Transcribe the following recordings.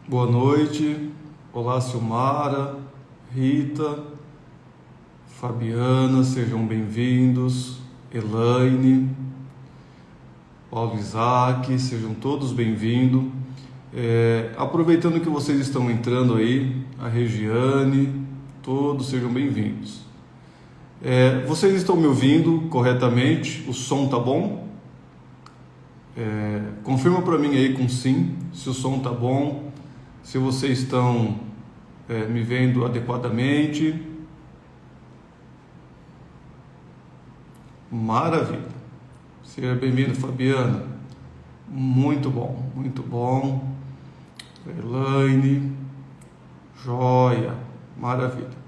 Boa noite. Olá, Silmara, Rita, Fabiana, sejam bem-vindos. Elaine, Paulo Isaac, sejam todos bem-vindos. Aproveitando que vocês estão entrando aí, a Regiane, todos sejam bem-vindos. Vocês estão me ouvindo corretamente? O som tá bom? Confirma para mim aí com sim, se o som tá bom, se vocês estão me vendo adequadamente. Maravilha. Seja bem-vindo, Fabiana. Muito bom, muito bom. Elaine, joia, maravilha.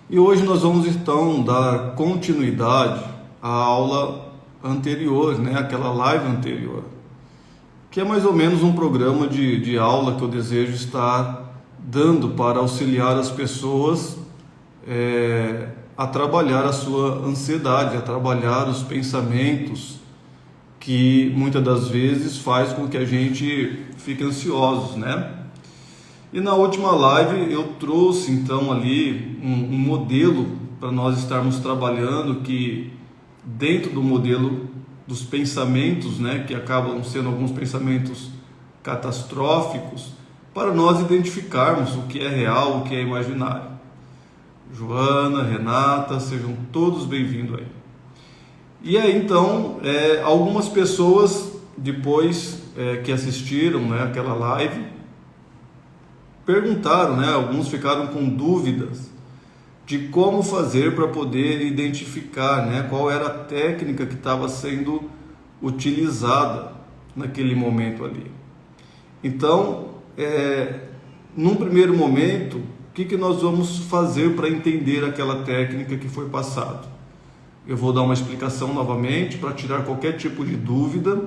E hoje nós vamos então dar continuidade à aula anterior, né? Aquela live anterior, que é mais ou menos um programa de aula que eu desejo estar dando para auxiliar as pessoas a trabalhar a sua ansiedade, a trabalhar os pensamentos que muitas das vezes faz com que a gente fique ansiosos, né? E na última live eu trouxe então ali um modelo para nós estarmos trabalhando, que dentro do modelo dos pensamentos, né, que acabam sendo alguns pensamentos catastróficos, para nós identificarmos o que é real, o que é imaginário. Joana, Renata, sejam todos bem-vindos aí. E aí então, algumas pessoas depois que assistiram, né, aquela live, perguntaram, né, alguns ficaram com dúvidas de como fazer para poder identificar, né, qual era a técnica que estava sendo utilizada naquele momento ali. Então, num primeiro momento, o que nós vamos fazer para entender aquela técnica que foi passada? Eu vou dar uma explicação novamente para tirar qualquer tipo de dúvida.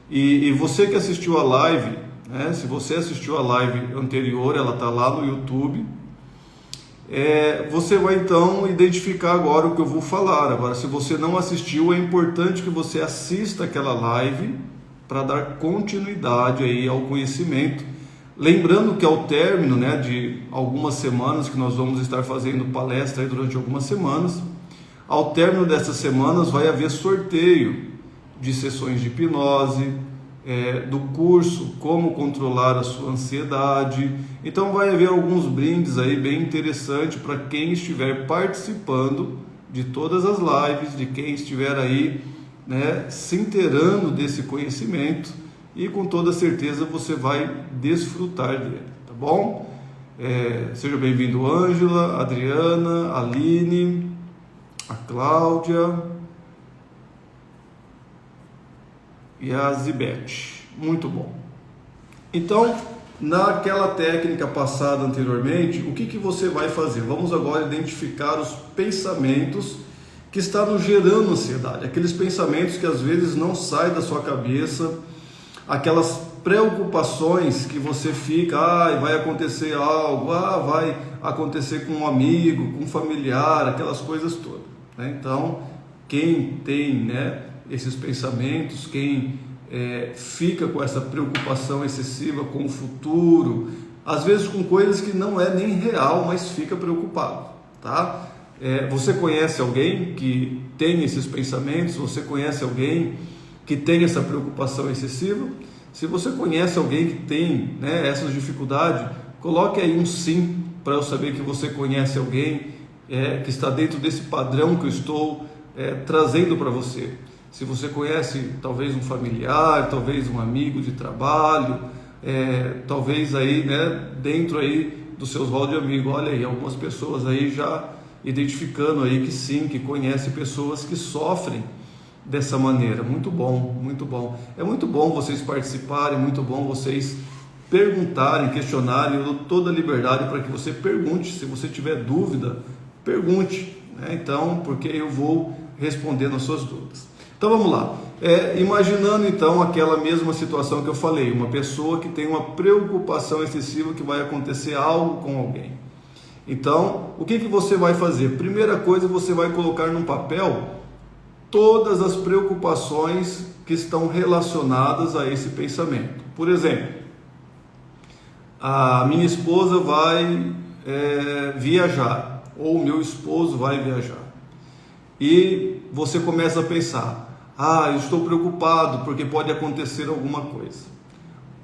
E você que assistiu a live, né, se você assistiu a live anterior, ela está lá no YouTube, você vai então identificar agora o que eu vou falar. Agora, se você não assistiu, é importante que você assista aquela live para dar continuidade aí ao conhecimento. Lembrando que ao término, né, de algumas semanas, que nós vamos estar fazendo palestra aí durante algumas semanas, ao término dessas semanas vai haver sorteio de sessões de hipnose, do curso Como Controlar a Sua Ansiedade. Então vai haver alguns brindes aí bem interessantes para quem estiver participando de todas as lives, de quem estiver aí, né, se inteirando desse conhecimento, e com toda certeza você vai desfrutar dele, tá bom? Seja bem-vindo, Ângela, Adriana, Aline, a Cláudia e a Zibete. Muito bom. Então, naquela técnica passada anteriormente, o que você vai fazer? Vamos agora identificar os pensamentos que estão nos gerando ansiedade, aqueles pensamentos que às vezes não saem da sua cabeça, aquelas preocupações que você fica, vai acontecer algo, vai acontecer com um amigo, com um familiar, aquelas coisas todas, né? Então, quem tem, né, esses pensamentos, quem fica com essa preocupação excessiva com o futuro, às vezes com coisas que não é nem real, mas fica preocupado, tá? Você conhece alguém que tem esses pensamentos? Você conhece alguém que tem essa preocupação excessiva? Se você conhece alguém que tem, né, essas dificuldades, coloque aí um sim, para eu saber que você conhece alguém que está dentro desse padrão que eu estou trazendo para você. Se você conhece talvez um familiar, talvez um amigo de trabalho, talvez aí, né, dentro aí dos seus rol de amigos, olha aí, algumas pessoas aí já identificando aí que sim, que conhece pessoas que sofrem dessa maneira. Muito bom, muito bom. É muito bom vocês participarem, muito bom vocês perguntarem, questionarem. Eu dou toda a liberdade para que você pergunte. Se você tiver dúvida, pergunte, né? Então, porque eu vou respondendo as suas dúvidas. Então vamos lá. Imaginando então aquela mesma situação que eu falei, uma pessoa que tem uma preocupação excessiva que vai acontecer algo com alguém. Então, o que você vai fazer? Primeira coisa, você vai colocar num papel todas as preocupações que estão relacionadas a esse pensamento. Por exemplo, a minha esposa vai viajar, ou o meu esposo vai viajar. E você começa a pensar, eu estou preocupado porque pode acontecer alguma coisa.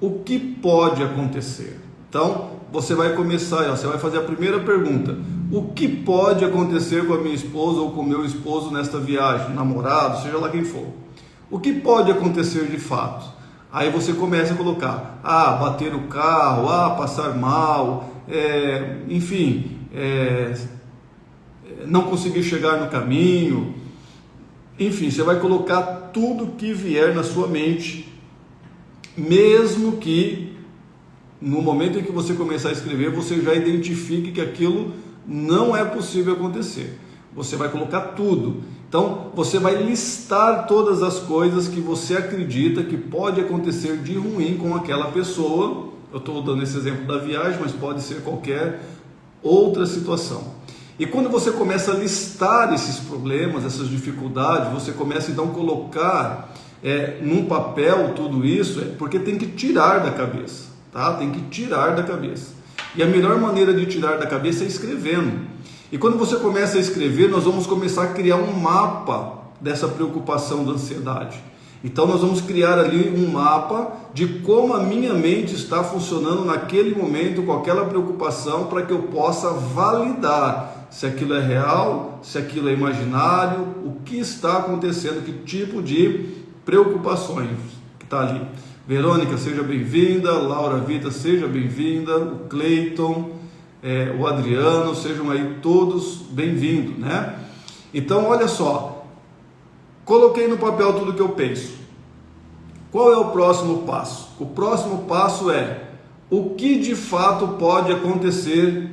O que pode acontecer? Então, você vai começar, você vai fazer a primeira pergunta. O que pode acontecer com a minha esposa ou com o meu esposo nesta viagem? Namorado, seja lá quem for. O que pode acontecer de fato? Aí você começa a colocar, bater o carro, passar mal, enfim, não conseguir chegar no caminho. Enfim, você vai colocar tudo que vier na sua mente, mesmo que no momento em que você começar a escrever, você já identifique que aquilo não é possível acontecer. Você vai colocar tudo. Então, você vai listar todas as coisas que você acredita que pode acontecer de ruim com aquela pessoa. Eu estou dando esse exemplo da viagem, mas pode ser qualquer outra situação. E quando você começa a listar esses problemas, essas dificuldades, você começa então a colocar num papel tudo isso, porque tem que tirar da cabeça, tá? Tem que tirar da cabeça. E a melhor maneira de tirar da cabeça é escrevendo. E quando você começa a escrever, nós vamos começar a criar um mapa dessa preocupação, da ansiedade. Então nós vamos criar ali um mapa de como a minha mente está funcionando naquele momento com aquela preocupação, para que eu possa validar se aquilo é real, se aquilo é imaginário, o que está acontecendo, que tipo de preocupações que está ali. Verônica, seja bem-vinda. Laura Vita, seja bem-vinda. O Cleiton, o Adriano, sejam aí todos bem-vindos, né? Então, olha só, coloquei no papel tudo que eu penso. Qual é o próximo passo? O próximo passo é o que de fato pode acontecer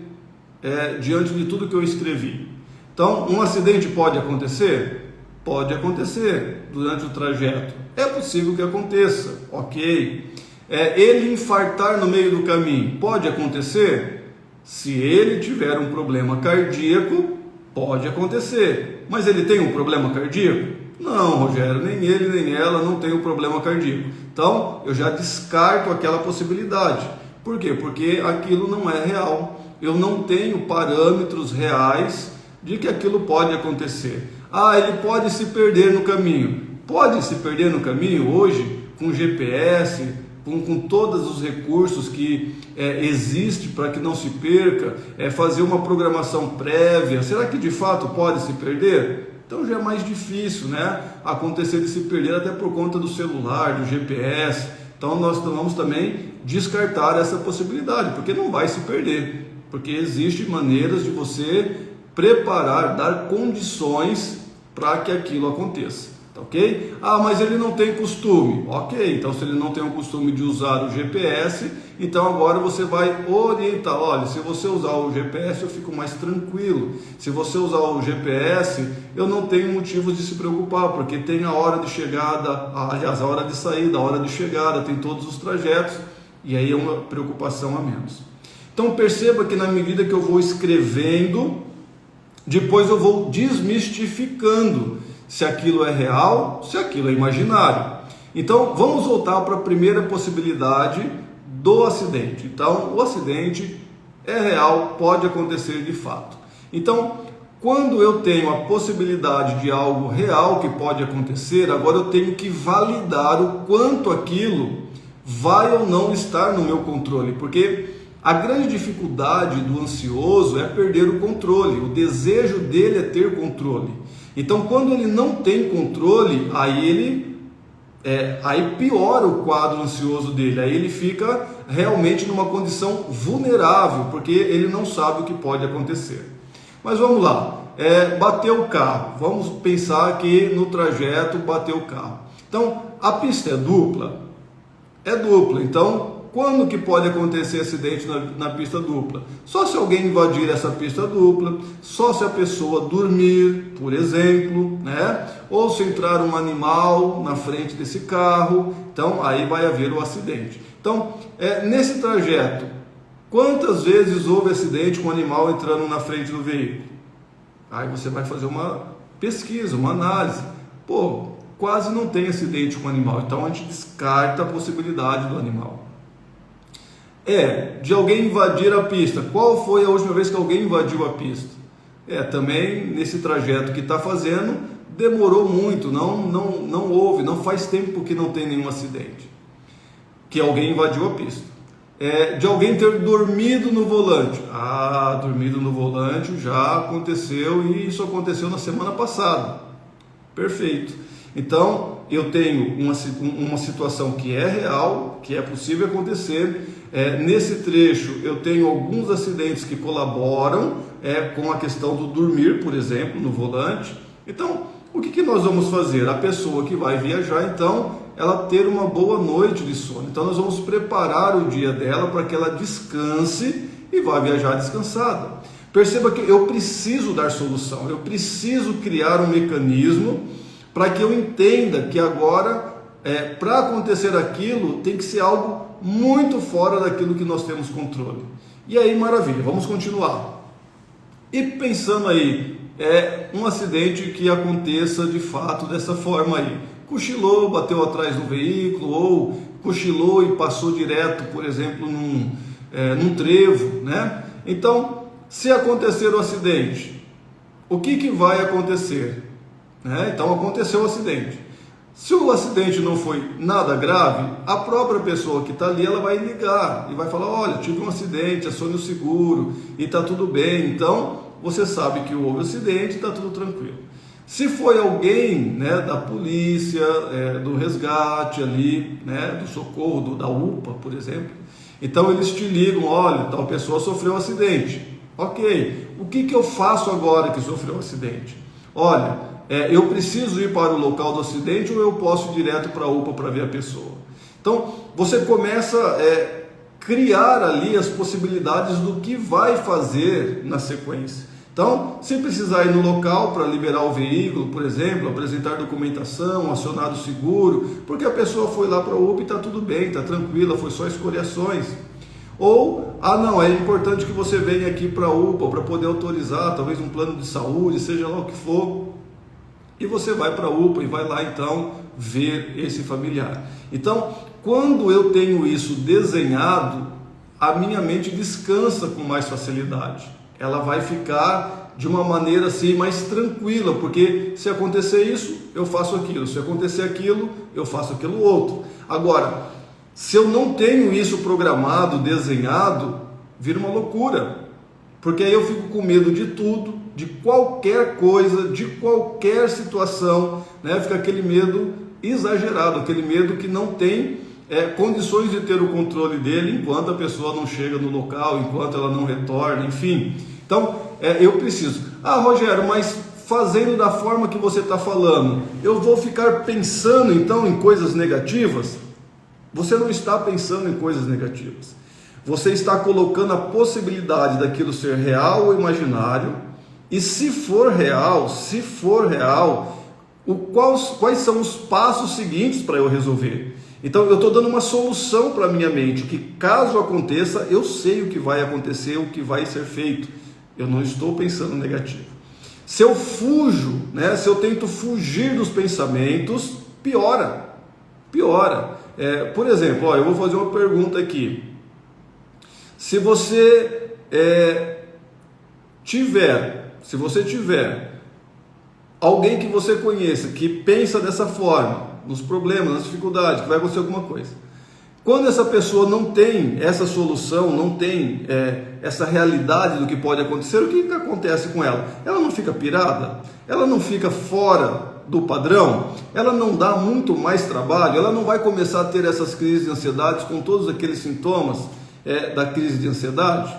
diante de tudo que eu escrevi. Então, um acidente pode acontecer? Pode acontecer durante o trajeto. É possível que aconteça, ok. Ele infartar no meio do caminho? Pode acontecer? Se ele tiver um problema cardíaco, pode acontecer. Mas ele tem um problema cardíaco? Não, Rogério, nem ele nem ela não tem um problema cardíaco. Então, eu já descarto aquela possibilidade. Por quê? Porque aquilo não é real. Eu não tenho parâmetros reais de que aquilo pode acontecer. Ele pode se perder no caminho. Pode se perder no caminho hoje, com GPS, com todos os recursos que existem para que não se perca, fazer uma programação prévia. Será que de fato pode se perder? Então já é mais difícil, né? Acontecer de se perder até por conta do celular, do GPS. Então nós vamos também descartar essa possibilidade, porque não vai se perder. Porque existem maneiras de você preparar, dar condições para que aquilo aconteça, tá ok? Mas ele não tem costume, ok, então se ele não tem o costume de usar o GPS, então agora você vai orientar, olha, se você usar o GPS eu fico mais tranquilo, se você usar o GPS eu não tenho motivos de se preocupar, porque tem a hora de chegada, aliás, a hora de saída, a hora de chegada, tem todos os trajetos, e aí é uma preocupação a menos. Então perceba que na medida que eu vou escrevendo, depois eu vou desmistificando se aquilo é real, se aquilo é imaginário. Então vamos voltar para a primeira possibilidade do acidente. Então o acidente é real, pode acontecer de fato. Então quando eu tenho a possibilidade de algo real que pode acontecer, agora eu tenho que validar o quanto aquilo vai ou não estar no meu controle, porque a grande dificuldade do ansioso é perder o controle, o desejo dele é ter controle. Então quando ele não tem controle, aí piora o quadro ansioso dele, aí ele fica realmente numa condição vulnerável, porque ele não sabe o que pode acontecer. Mas vamos lá, bateu o carro, vamos pensar que no trajeto bateu o carro. Então a pista é dupla, então quando que pode acontecer acidente na pista dupla? Só se alguém invadir essa pista dupla, só se a pessoa dormir, por exemplo, né? Ou se entrar um animal na frente desse carro, então aí vai haver o acidente. Então, nesse trajeto, quantas vezes houve acidente com o animal entrando na frente do veículo? Aí você vai fazer uma pesquisa, uma análise. Quase não tem acidente com o animal, então a gente descarta a possibilidade do animal. de alguém invadir a pista. Qual foi a última vez que alguém invadiu a pista? Também nesse trajeto que está fazendo, demorou muito, não houve, não faz tempo que não tem nenhum acidente, que alguém invadiu a pista. De alguém ter dormido no volante. Dormido no volante já aconteceu, e isso aconteceu na semana passada. Perfeito. Então, eu tenho uma situação que é real, que é possível acontecer. Nesse trecho, eu tenho alguns acidentes que colaboram com a questão do dormir, por exemplo, no volante. Então, o que nós vamos fazer? A pessoa que vai viajar, então, ela ter uma boa noite de sono. Então, nós vamos preparar o dia dela para que ela descanse e vá viajar descansada. Perceba que eu preciso dar solução, eu preciso criar um mecanismo para que eu entenda que agora, para acontecer aquilo, tem que ser algo muito fora daquilo que nós temos controle. E aí, maravilha, vamos continuar. E pensando aí, um acidente que aconteça de fato dessa forma aí. Cochilou, bateu atrás do veículo, ou cochilou e passou direto, por exemplo, num trevo, né? Então, se acontecer o acidente, o que vai acontecer? Então, aconteceu o acidente. Se o acidente não foi nada grave, a própria pessoa que está ali, ela vai ligar e vai falar, olha, tive um acidente, acione o seguro e está tudo bem. Então, você sabe que houve acidente e está tudo tranquilo. Se foi alguém da polícia, do resgate ali, do socorro, da UPA, por exemplo, então eles te ligam, olha, tal pessoa sofreu um acidente. Ok, o que eu faço agora que sofreu um acidente? Olha, eu preciso ir para o local do acidente ou eu posso ir direto para a UPA para ver a pessoa? Então, você começa a criar ali as possibilidades do que vai fazer na sequência. Então, se precisar ir no local para liberar o veículo, por exemplo, apresentar documentação, acionar o seguro, porque a pessoa foi lá para a UPA e está tudo bem, está tranquila, foi só escoriações. Ou, não, é importante que você venha aqui para a UPA para poder autorizar, talvez um plano de saúde, seja lá o que for. E você vai para a UPA e vai lá então ver esse familiar. Então, quando eu tenho isso desenhado, a minha mente descansa com mais facilidade. Ela vai ficar de uma maneira assim mais tranquila, porque se acontecer isso, eu faço aquilo. Se acontecer aquilo, eu faço aquilo outro. Agora, se eu não tenho isso programado, desenhado, vira uma loucura. Porque aí eu fico com medo de tudo, de qualquer coisa, de qualquer situação, Fica aquele medo exagerado, aquele medo que não tem condições de ter o controle dele enquanto a pessoa não chega no local, enquanto ela não retorna, enfim. Então, eu preciso. Rogério, mas fazendo da forma que você está falando, eu vou ficar pensando então em coisas negativas? Você não está pensando em coisas negativas. Você está colocando a possibilidade daquilo ser real ou imaginário, e se for real, quais são os passos seguintes para eu resolver? Então eu estou dando uma solução para a minha mente, que caso aconteça, eu sei o que vai acontecer, o que vai ser feito. Eu não estou pensando negativo. Se eu fujo, se eu tento fugir dos pensamentos, piora. Por exemplo, eu vou fazer uma pergunta aqui. Se você tiver alguém que você conheça que pensa dessa forma, nos problemas, nas dificuldades, que vai acontecer alguma coisa, quando essa pessoa não tem essa solução, não tem essa realidade do que pode acontecer, o que acontece com ela? Ela não fica pirada? Ela não fica fora do padrão? Ela não dá muito mais trabalho? Ela não vai começar a ter essas crises de ansiedade com todos aqueles sintomas da crise de ansiedade?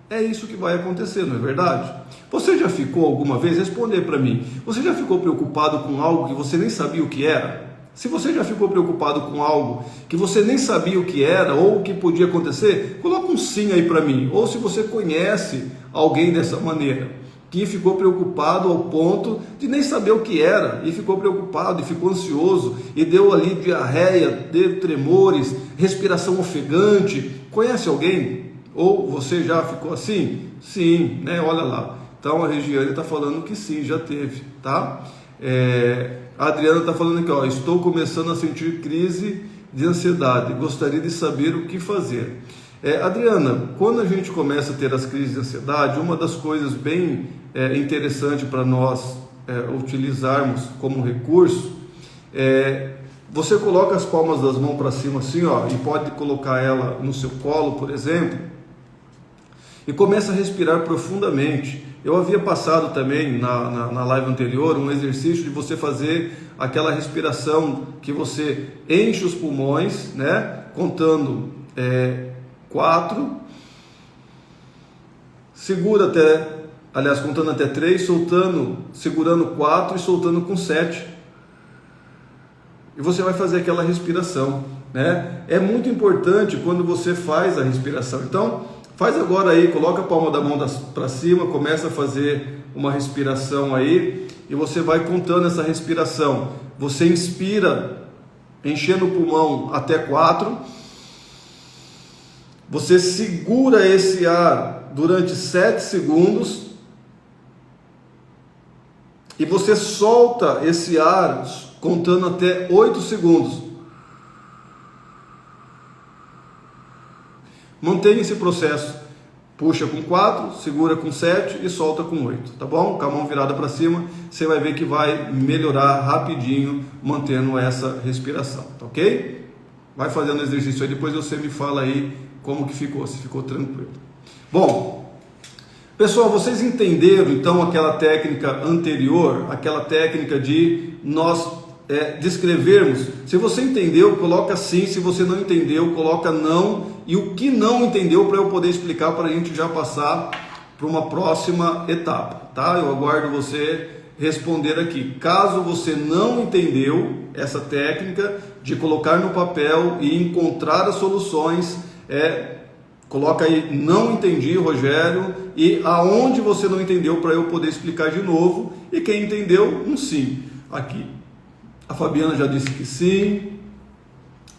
É isso que vai acontecer, não é verdade? Você já ficou alguma vez, responder para mim, você já ficou preocupado com algo que você nem sabia o que era? Se você já ficou preocupado com algo que você nem sabia o que era ou o que podia acontecer, coloca um sim aí para mim. Ou se você conhece alguém dessa maneira, que ficou preocupado ao ponto de nem saber o que era, e ficou preocupado, e ficou ansioso, e deu ali diarreia, deu tremores, respiração ofegante. Conhece alguém? Ou você já ficou assim? Sim, olha lá. Então a Regiane está falando que sim, já teve, tá? A Adriana está falando aqui, estou começando a sentir crise de ansiedade, gostaria de saber o que fazer. Adriana, quando a gente começa a ter as crises de ansiedade, uma das coisas bem interessante para nós utilizarmos como recurso você coloca as palmas das mãos para cima assim, ó, e pode colocar ela no seu colo, por exemplo, e começa a respirar profundamente. Eu havia passado também na live anterior um exercício de você fazer aquela respiração que você enche os pulmões, né, contando 4, segura contando até 3, segurando 4 e soltando com 7. E você vai fazer aquela respiração, né? É muito importante quando você faz a respiração. Então, faz agora aí, coloca a palma da mão para cima, começa a fazer uma respiração aí e você vai contando essa respiração. Você inspira, enchendo o pulmão até 4. Você segura esse ar durante 7 segundos e você solta esse ar contando até 8 segundos. Mantenha esse processo. Puxa com 4, segura com 7 e solta com 8, tá bom? Com a mão virada para cima, você vai ver que vai melhorar rapidinho mantendo essa respiração, tá ok? Vai fazendo o exercício aí, depois você me fala aí como que ficou, se ficou tranquilo. Bom, pessoal, vocês entenderam então aquela técnica anterior, aquela técnica de nós descrevermos? Se você entendeu, coloca sim. Se você não entendeu, coloca não. E o que não entendeu para eu poder explicar, para a gente já passar para uma próxima etapa, tá? Eu aguardo você responder aqui. Caso você não entendeu essa técnica de colocar no papel e encontrar as soluções, coloca aí não entendi, Rogério, e aonde você não entendeu para eu poder explicar de novo. E quem entendeu, um sim aqui. A Fabiana já disse que sim,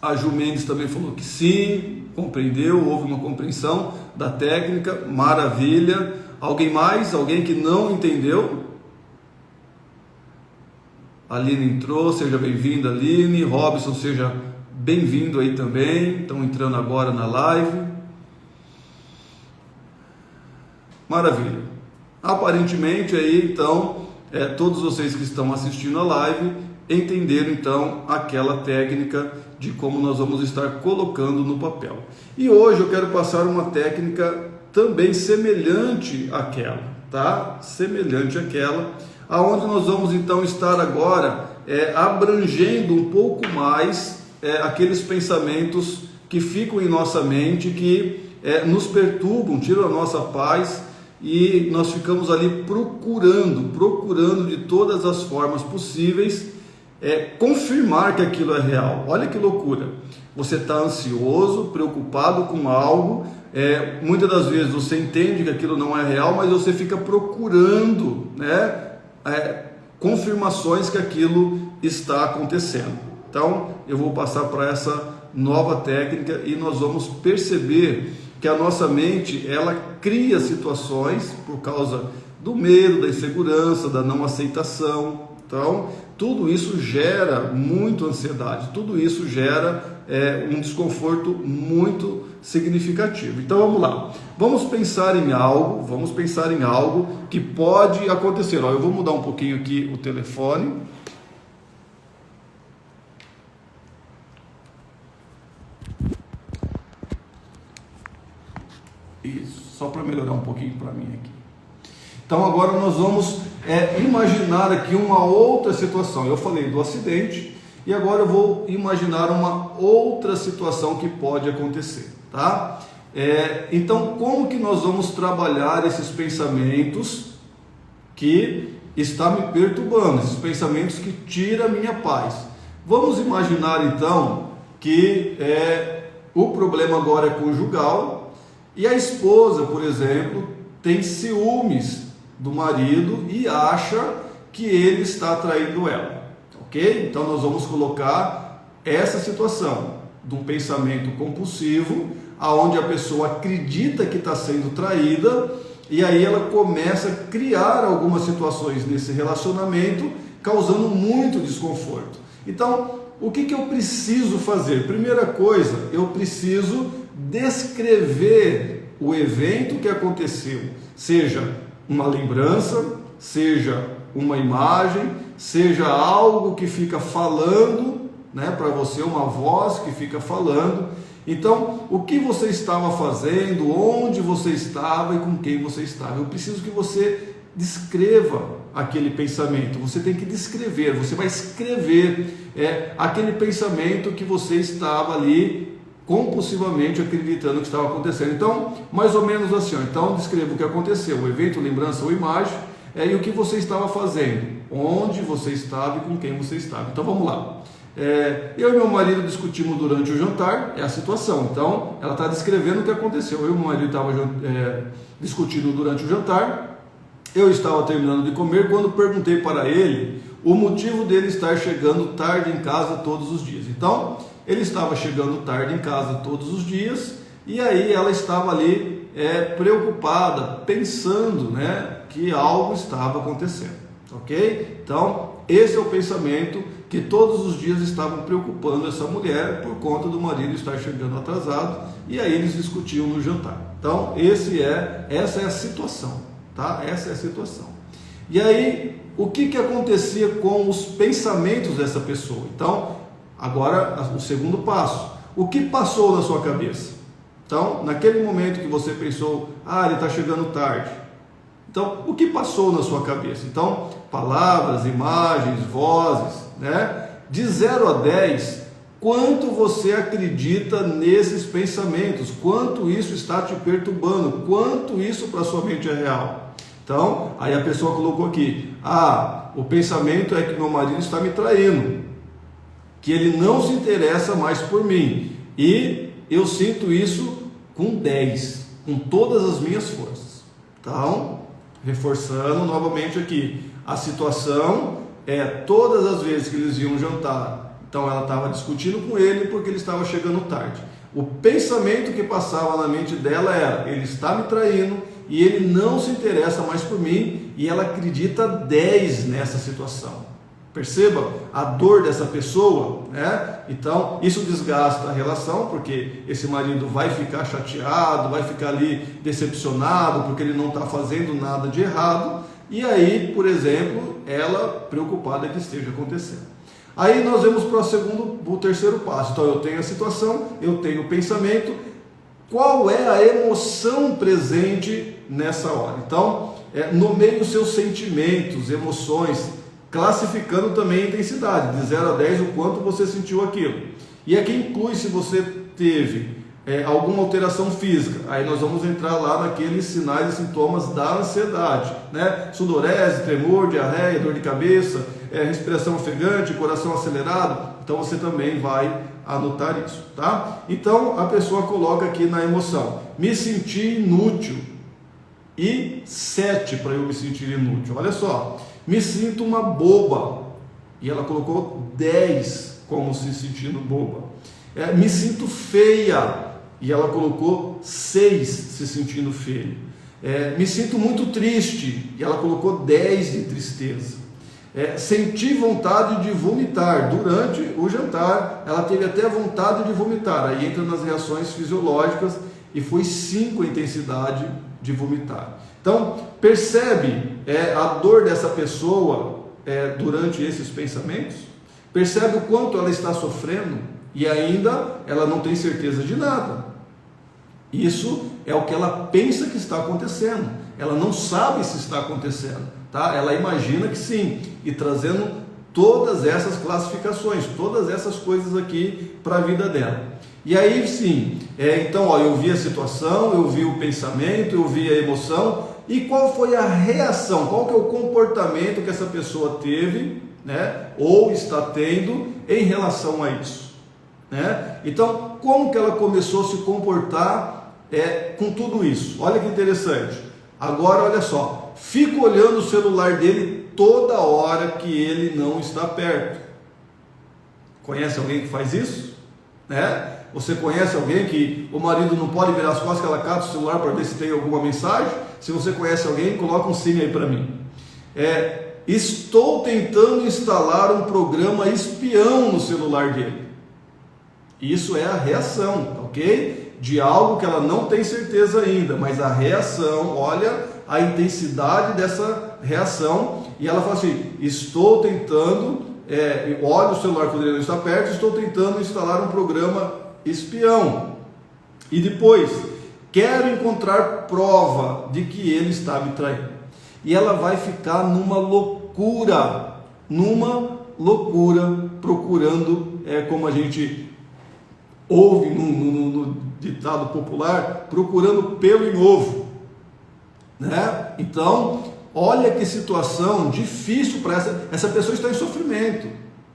a Ju Mendes também falou que sim, compreendeu, houve uma compreensão da técnica, maravilha. Alguém mais? Alguém que não entendeu? A Aline entrou, seja bem-vinda, Aline. Robson, seja bem-vindo aí também, estão entrando agora na live. Maravilha. Aparentemente aí, então, todos vocês que estão assistindo a live entenderam então aquela técnica de como nós vamos estar colocando no papel. E hoje eu quero passar uma técnica também semelhante àquela, tá? Semelhante àquela, aonde nós vamos então estar agora abrangendo um pouco mais aqueles pensamentos que ficam em nossa mente, que nos perturbam, tiram a nossa paz, e nós ficamos ali procurando de todas as formas possíveis confirmar que aquilo é real. Olha que loucura, você está ansioso, preocupado com algo, muitas das vezes você entende que aquilo não é real, mas você fica procurando, né, confirmações que aquilo está acontecendo. Então eu vou passar para essa nova técnica e nós vamos perceber que a nossa mente, ela cria situações por causa do medo, da insegurança, da não aceitação. Então, tudo isso gera muito ansiedade, tudo isso gera um desconforto muito significativo. Então vamos lá, vamos pensar em algo que pode acontecer. Eu vou mudar um pouquinho aqui o telefone. Isso, só para melhorar um pouquinho para mim aqui. Então agora nós vamos imaginar aqui uma outra situação. Eu falei do acidente e agora eu vou imaginar uma outra situação que pode acontecer, tá? Então como que nós vamos trabalhar esses pensamentos que está me perturbando, esses pensamentos que tiram a minha paz? Vamos imaginar então que o problema agora é conjugal e a esposa, por exemplo, tem ciúmes do marido e acha que ele está traindo ela, ok? Então nós vamos colocar essa situação de um pensamento compulsivo, aonde a pessoa acredita que está sendo traída e aí ela começa a criar algumas situações nesse relacionamento, causando muito desconforto. Então, o que eu preciso fazer? Primeira coisa, eu preciso descrever o evento que aconteceu, seja uma lembrança, seja uma imagem, seja algo que fica falando, né, para você, uma voz que fica falando. Então, o que você estava fazendo, onde você estava e com quem você estava. Eu preciso que você descreva aquele pensamento. Você tem que descrever, você vai escrever aquele pensamento que você estava ali compulsivamente acreditando que estava acontecendo. Então, mais ou menos assim, então descreva o que aconteceu, o evento, lembrança ou imagem, e o que você estava fazendo, onde você estava e com quem você estava. Então vamos lá. Eu e meu marido discutimos durante o jantar, é a situação. Então ela está descrevendo o que aconteceu. Eu e meu marido estavam discutindo durante o jantar. Eu estava terminando de comer quando perguntei para ele o motivo dele estar chegando tarde em casa todos os dias. Então ele estava chegando tarde em casa todos os dias, e aí ela estava ali preocupada, pensando, né, que algo estava acontecendo, ok? Então esse é o pensamento que todos os dias estavam preocupando essa mulher por conta do marido estar chegando atrasado, e aí eles discutiam no jantar. Então essa é a situação, tá? Essa é a situação. E aí o que acontecia com os pensamentos dessa pessoa? Então agora o segundo passo, o que passou na sua cabeça? Então naquele momento que você pensou, ele está chegando tarde, então o que passou na sua cabeça? Então palavras, imagens, vozes, né? De 0 a 10, quanto você acredita nesses pensamentos? Quanto isso está te perturbando? Quanto isso para sua mente é real? Então, aí a pessoa colocou aqui, o pensamento é que meu marido está me traindo, que ele não se interessa mais por mim, e eu sinto isso com 10, com todas as minhas forças. Então, reforçando novamente aqui, a situação todas as vezes que eles iam jantar, então ela estava discutindo com ele porque ele estava chegando tarde. O pensamento que passava na mente dela era, ele está me traindo e ele não se interessa mais por mim, e ela acredita 10 nessa situação. Perceba a dor dessa pessoa, né? Então isso desgasta a relação, porque esse marido vai ficar chateado, vai ficar ali decepcionado porque ele não está fazendo nada de errado. E aí, por exemplo, ela preocupada que esteja acontecendo. Aí nós vamos para o terceiro passo. Então eu tenho a situação, eu tenho o pensamento. Qual é a emoção presente nessa hora? Então, nomeie os seus sentimentos, emoções, classificando também a intensidade, de 0 a 10, o quanto você sentiu aquilo. E aqui inclui se você teve alguma alteração física. Aí nós vamos entrar lá naqueles sinais e sintomas da ansiedade, né? Sudorese, tremor, diarreia, dor de cabeça, respiração ofegante, coração acelerado. Então você também vai anotar isso, tá? Então a pessoa coloca aqui na emoção, me senti inútil, e 7 para eu me sentir inútil. Olha só, me sinto uma boba, e ela colocou 10 como se sentindo boba. Me sinto feia, e ela colocou 6 se sentindo feia. Me sinto muito triste, e ela colocou 10 de tristeza. Senti vontade de vomitar. Durante o jantar ela teve até vontade de vomitar, aí entra nas reações fisiológicas, e foi 5 a intensidade de vomitar. Então percebe a dor dessa pessoa durante esses pensamentos? Percebe o quanto ela está sofrendo e ainda ela não tem certeza de nada. Isso é o que ela pensa que está acontecendo, ela não sabe se está acontecendo, tá? Ela imagina que sim, e trazendo todas essas classificações, todas essas coisas aqui para a vida dela. E aí sim, então eu vi a situação, eu vi o pensamento, eu vi a emoção, e qual foi a reação, qual que é o comportamento que essa pessoa teve, né, ou está tendo em relação a isso, né? Então, como que ela começou a se comportar com tudo isso? Olha que interessante. Agora, olha só, fica olhando o celular dele toda hora que ele não está perto. Conhece alguém que faz isso? Né? Você conhece alguém que o marido não pode virar as costas, que ela cata o celular para ver se tem alguma mensagem? Se você conhece alguém, coloca um sim aí para mim. Estou tentando instalar um programa espião no celular dele. Isso é a reação, ok? De algo que ela não tem certeza ainda, mas a reação, olha a intensidade dessa reação, e ela fala assim, estou tentando, olha o celular quando ele não está perto, estou tentando instalar um programa espião. E depois, quero encontrar prova de que ele está me traindo. E ela vai ficar numa loucura, procurando, como a gente ouve no ditado popular, procurando pelo em ovo, né? Então, olha que situação difícil para essa pessoa, está em sofrimento,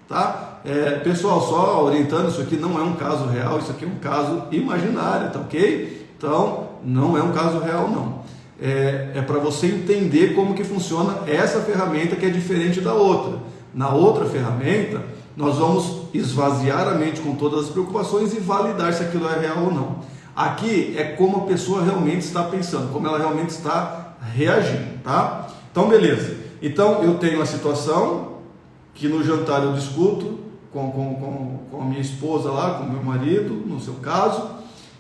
tá? Pessoal, só orientando, isso aqui não é um caso real, isso aqui é um caso imaginário, tá ok? Então, não é um caso real, não. É para você entender como que funciona essa ferramenta, que é diferente da outra. Na outra ferramenta, nós vamos esvaziar a mente com todas as preocupações e validar se aquilo é real ou não. Aqui é como a pessoa realmente está pensando, como ela realmente está reagindo, tá? Então, beleza. Então, eu tenho a situação que no jantar eu discuto com a minha esposa lá, com o meu marido, no seu caso,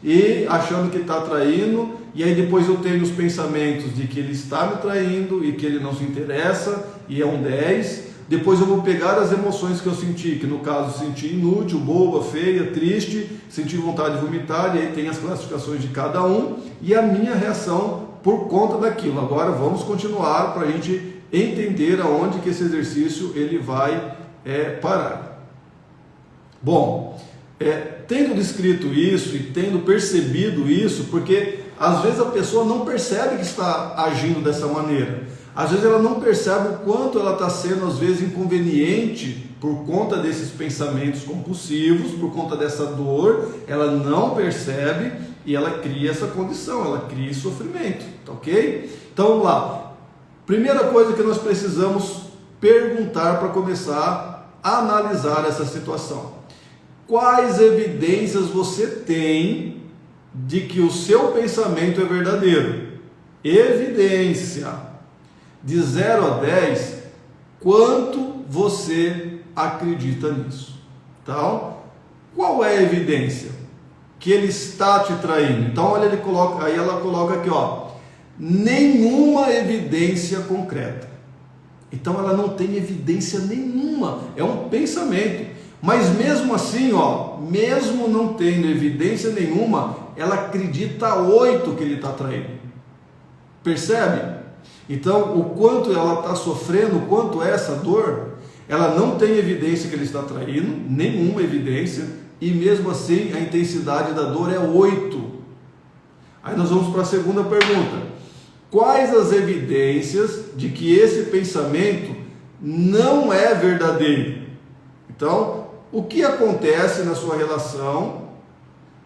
e achando que está traindo, e aí depois eu tenho os pensamentos de que ele está me traindo e que ele não se interessa, e é um 10. Depois eu vou pegar as emoções que eu senti, que no caso senti inútil, boba, feia, triste, senti vontade de vomitar, e aí tem as classificações de cada um, e a minha reação por conta daquilo. Agora vamos continuar para a gente entender aonde que esse exercício ele vai parar. Bom, tendo descrito isso e tendo percebido isso, porque às vezes a pessoa não percebe que está agindo dessa maneira, às vezes ela não percebe o quanto ela está sendo às vezes inconveniente por conta desses pensamentos compulsivos, por conta dessa dor, ela não percebe e ela cria essa condição, ela cria esse sofrimento, tá ok? Então vamos lá, primeira coisa que nós precisamos perguntar para começar a analisar essa situação: quais evidências você tem de que o seu pensamento é verdadeiro? Evidência. De 0 a 10, quanto você acredita nisso? Então, qual é a evidência? Que ele está te traindo. Então, olha, aí ela coloca aqui, ó, nenhuma evidência concreta. Então, ela não tem evidência nenhuma, é um pensamento. Mas mesmo assim, ó, mesmo não tendo evidência nenhuma, ela acredita 8 que ele está traindo. Percebe? Então, o quanto ela está sofrendo, o quanto é essa dor, ela não tem evidência que ele está traindo, nenhuma evidência, e mesmo assim a intensidade da dor é 8. Aí nós vamos para a segunda pergunta: quais as evidências de que esse pensamento não é verdadeiro? Então, o que acontece na sua relação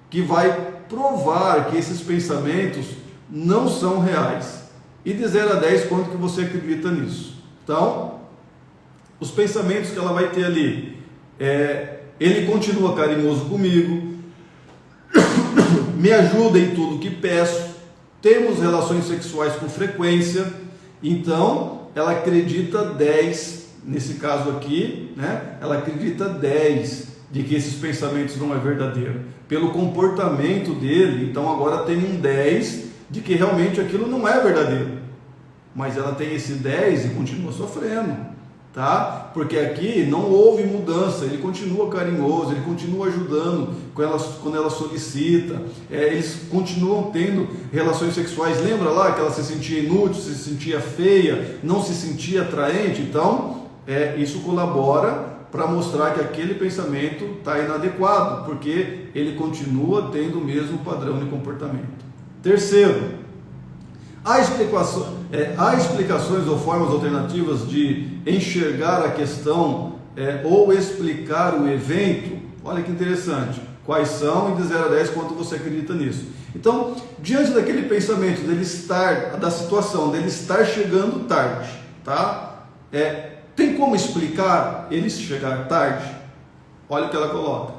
que vai provar que esses pensamentos não são reais? E de 0 a 10, quanto que você acredita nisso? Então, os pensamentos que ela vai ter ali, ele continua carinhoso comigo, me ajuda em tudo que peço, temos relações sexuais com frequência. Então, ela acredita 10, nesse caso aqui, né? Ela acredita 10 de que esses pensamentos não é verdadeiro. Pelo comportamento dele, então agora tem um 10 de que realmente aquilo não é verdadeiro, mas ela tem esse 10 e continua sofrendo, tá? Porque aqui não houve mudança, ele continua carinhoso, ele continua ajudando quando ela solicita, eles continuam tendo relações sexuais. Lembra lá que ela se sentia inútil, se sentia feia, não se sentia atraente? Então, isso colabora para mostrar que aquele pensamento está inadequado, porque ele continua tendo o mesmo padrão de comportamento. Terceiro, há explicações ou formas alternativas de enxergar a questão ou explicar o evento? Olha que interessante. Quais são? E de 0 a 10, quanto você acredita nisso? Então, diante daquele pensamento da situação dele estar chegando tarde, tá? Tem como explicar ele chegar tarde? Olha o que ela coloca.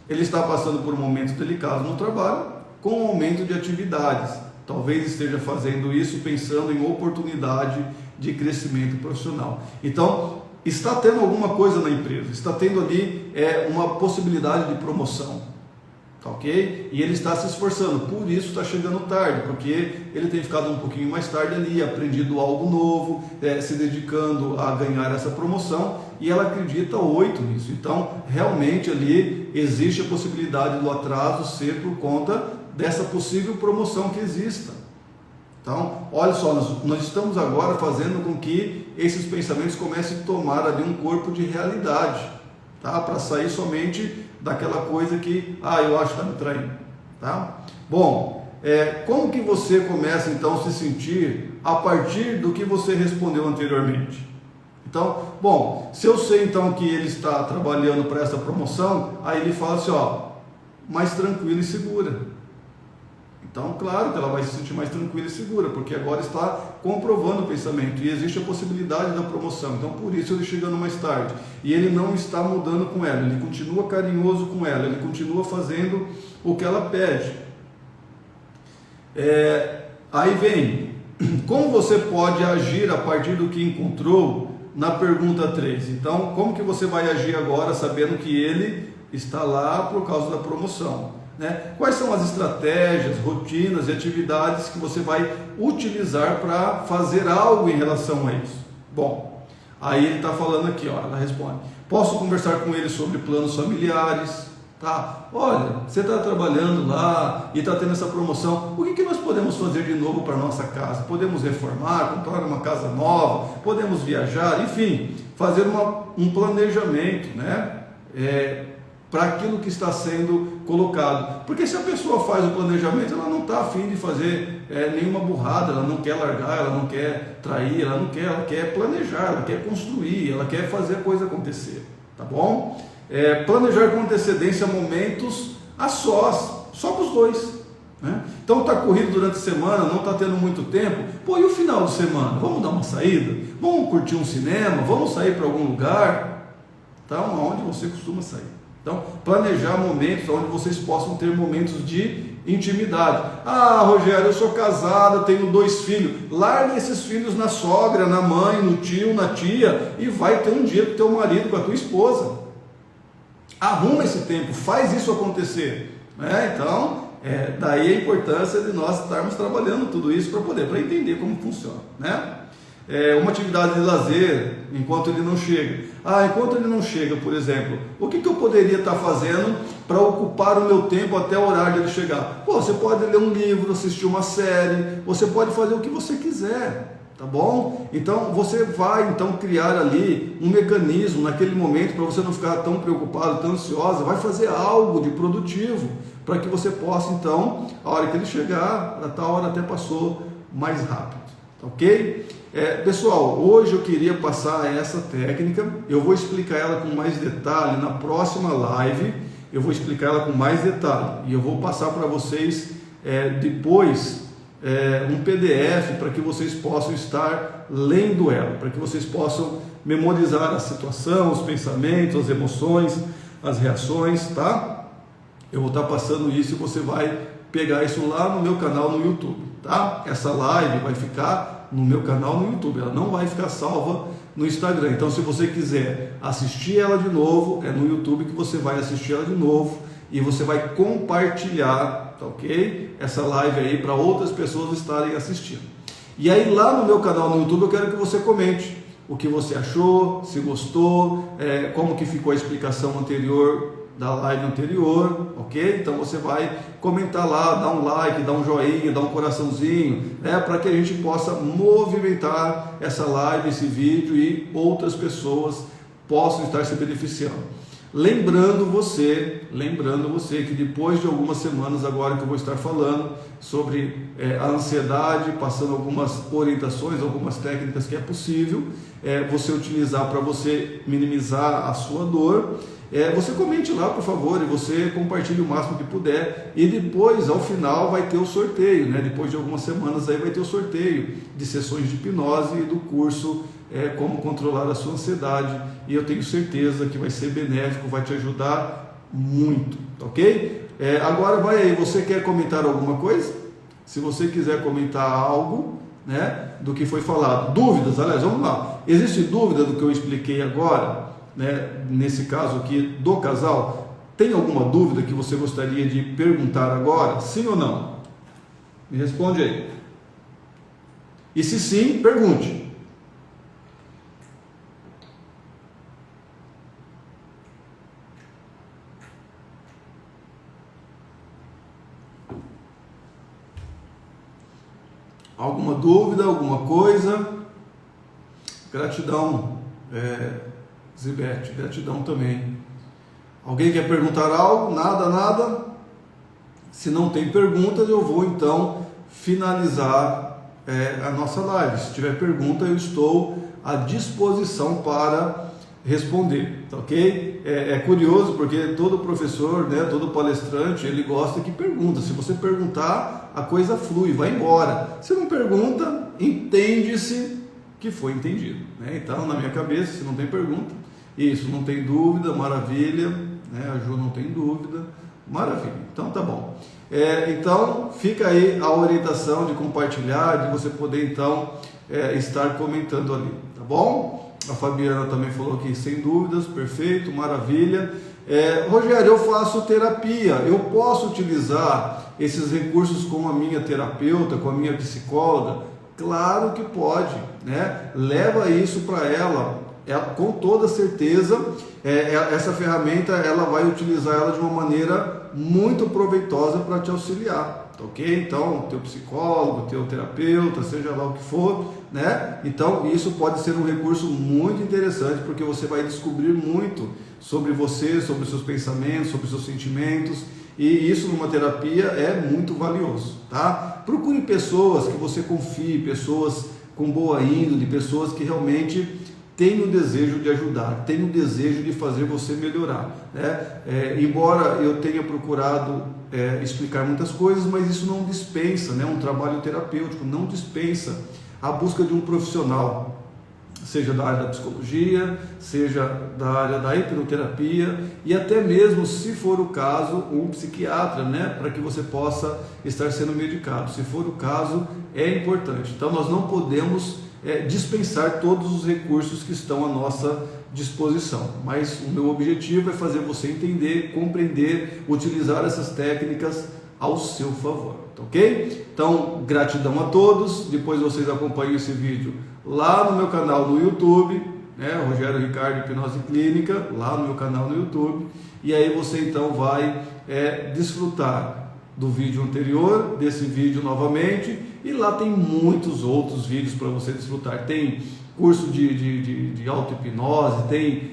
Ele está passando por um momento delicado no trabalho, com um aumento de atividades. Talvez esteja fazendo isso pensando em oportunidade de crescimento profissional. Então, está tendo alguma coisa na empresa, está tendo ali uma possibilidade de promoção. tá ok? E ele está se esforçando, por isso está chegando tarde, porque ele tem ficado um pouquinho mais tarde ali, aprendido algo novo, se dedicando a ganhar essa promoção, e ela acredita 8 nisso. Então, realmente ali existe a possibilidade do atraso ser por conta dessa possível promoção que exista. Então, olha só, nós estamos agora fazendo com que esses pensamentos comecem a tomar ali um corpo de realidade, tá? Para sair somente daquela coisa que, eu acho que está me traindo, tá? Bom, como que você começa então a se sentir a partir do que você respondeu anteriormente? Então, bom, se eu sei então que ele está trabalhando para essa promoção, aí ele fala assim, mais tranquila e segura. Então, claro que ela vai se sentir mais tranquila e segura, porque agora está comprovando o pensamento e existe a possibilidade da promoção. Então, por isso ele chegando mais tarde. E ele não está mudando com ela, ele continua carinhoso com ela, ele continua fazendo o que ela pede. Aí vem, como você pode agir a partir do que encontrou na pergunta 3? Então, como que você vai agir agora sabendo que ele está lá por causa da promoção? Quais são as estratégias, rotinas e atividades que você vai utilizar para fazer algo em relação a isso? Bom, aí ele está falando aqui, ela responde: posso conversar com ele sobre planos familiares, tá? Olha, você está trabalhando lá e está tendo essa promoção, o que nós podemos fazer de novo para a nossa casa? Podemos reformar, comprar uma casa nova, podemos viajar, enfim, fazer um planejamento, para aquilo que está sendo colocado. Porque se a pessoa faz o planejamento, ela não está afim de fazer nenhuma burrada, ela não quer largar, ela não quer trair, ela quer planejar, ela quer construir, ela quer fazer a coisa acontecer, tá bom? Planejar com antecedência momentos a só para os dois. Então está corrido durante a semana, não está tendo muito tempo, e o final de semana? Vamos dar uma saída? Vamos curtir um cinema? Vamos sair para algum lugar? Então, aonde você costuma sair? Então, planejar momentos onde vocês possam ter momentos de intimidade. Rogério, eu sou casado, tenho 2 filhos. Largue esses filhos na sogra, na mãe, no tio, na tia e vai ter um dia com o teu marido, com a tua esposa. Arruma esse tempo, faz isso acontecer. Então, daí a importância de nós estarmos trabalhando tudo isso para entender como funciona. Uma atividade de lazer enquanto ele não chega. Enquanto ele não chega, por exemplo, o que eu poderia estar fazendo para ocupar o meu tempo até o horário dele chegar? Você pode ler um livro, assistir uma série, você pode fazer o que você quiser, tá bom? Então você vai criar ali um mecanismo naquele momento para você não ficar tão preocupado, tão ansiosa, vai fazer algo de produtivo para que você possa então, a hora que ele chegar, a tal hora até passou mais rápido, tá ok? Pessoal, hoje eu queria passar essa técnica, eu vou explicar ela com mais detalhe na próxima live, eu vou explicar ela com mais detalhe e eu vou passar para vocês depois um PDF para que vocês possam estar lendo ela, para que vocês possam memorizar a situação, os pensamentos, as emoções, as reações, tá? Eu vou estar passando isso e você vai pegar isso lá no meu canal no YouTube, tá? Essa live vai ficar no meu canal no YouTube, ela não vai ficar salva no Instagram. Então, se você quiser assistir ela de novo, é no YouTube que você vai assistir ela de novo e você vai compartilhar, tá ok? Essa live aí para outras pessoas estarem assistindo. E aí lá no meu canal no YouTube eu quero que você comente o que você achou, se gostou, como que ficou a explicação anterior da live anterior, ok? Então você vai comentar lá, dar um like, dar um joinha, dar um coraçãozinho, para que a gente possa movimentar essa live, esse vídeo e outras pessoas possam estar se beneficiando. Lembrando você que depois de algumas semanas agora que eu vou estar falando sobre a ansiedade, passando algumas orientações, algumas técnicas que é possível você utilizar para você minimizar a sua dor, você comente lá, por favor, e você compartilhe o máximo que puder, e depois, ao final, vai ter o sorteio, depois de algumas semanas aí vai ter o sorteio de sessões de hipnose e do curso Como Controlar a Sua Ansiedade, e eu tenho certeza que vai ser benéfico, vai te ajudar muito, ok? Agora vai aí, você quer comentar alguma coisa? Se você quiser comentar algo, do que foi falado, dúvidas, aliás, vamos lá, existe dúvida do que eu expliquei agora? Nesse caso aqui do casal, Tem alguma dúvida que você gostaria de perguntar agora? Sim ou não? Me responde aí. E se sim, pergunte. Alguma dúvida, alguma coisa? Gratidão, Zibete, gratidão também. Alguém quer perguntar algo? Nada, nada? Se não tem perguntas, eu vou então finalizar a nossa live. Se tiver pergunta, eu estou à disposição para responder, tá ok? É curioso porque todo professor, né, todo palestrante, ele gosta que pergunta. Se você perguntar, a coisa flui, vai embora. Se não pergunta, entende-se que foi entendido, né? Então, na minha cabeça, se não tem pergunta, isso, não tem dúvida, maravilha, né? A Ju não tem dúvida, maravilha. Então, tá bom. Então, fica aí a orientação de compartilhar, de você poder, então, estar comentando ali, tá bom? A Fabiana também falou aqui, sem dúvidas, perfeito, maravilha. Rogério, eu faço terapia, eu posso utilizar esses recursos com a minha terapeuta, com a minha psicóloga? Claro que pode, né? Leva isso para ela, com toda certeza, essa ferramenta, ela vai utilizar ela de uma maneira muito proveitosa para te auxiliar, tá ok? Então, teu psicólogo, teu terapeuta, seja lá o que for, né? Então, isso pode ser um recurso muito interessante, porque você vai descobrir muito sobre você, sobre os seus pensamentos, sobre os seus sentimentos, e isso numa terapia é muito valioso, tá? Procure pessoas que você confie, pessoas com boa índole, pessoas que realmente têm o desejo de ajudar, têm o desejo de fazer você melhorar, né? Embora eu tenha procurado explicar muitas coisas, mas isso não dispensa, né? Um trabalho terapêutico não dispensa a busca de um profissional, seja da área da psicologia, seja da área da hipnoterapia e até mesmo, se for o caso, um psiquiatra, né, para que você possa estar sendo medicado. Se for o caso, é importante. Então, nós não podemos dispensar todos os recursos que estão à nossa disposição, mas o meu objetivo é fazer você entender, compreender, utilizar essas técnicas ao seu favor, tá ok? Então, gratidão a todos. Depois vocês acompanham esse vídeo lá no meu canal no YouTube, né? Rogério Ricardo Hipnose Clínica, lá no meu canal no YouTube, e aí você então vai desfrutar do vídeo anterior, desse vídeo novamente, e lá tem muitos outros vídeos para você desfrutar. Tem curso de auto-hipnose, tem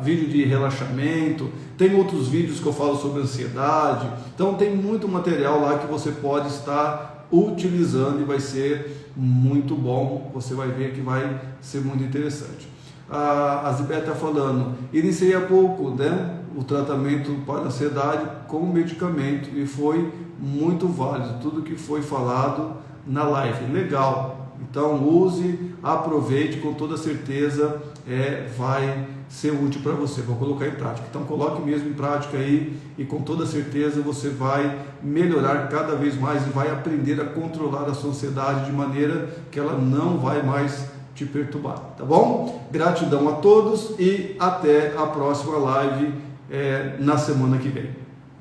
vídeo de relaxamento, tem outros vídeos que eu falo sobre ansiedade. Então tem muito material lá que você pode estar utilizando e vai ser muito bom. Você vai ver que vai ser muito interessante. A Zibete está falando, iniciei há pouco, né, o tratamento para ansiedade com medicamento e foi muito válido, tudo que foi falado na live, legal. Então use, aproveite, com toda certeza vai ser útil para você. Vou colocar em prática. Então coloque mesmo em prática aí e com toda certeza você vai melhorar cada vez mais e vai aprender a controlar a sua ansiedade de maneira que ela não vai mais te perturbar, tá bom? Gratidão a todos e até a próxima live na semana que vem.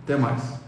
Até mais.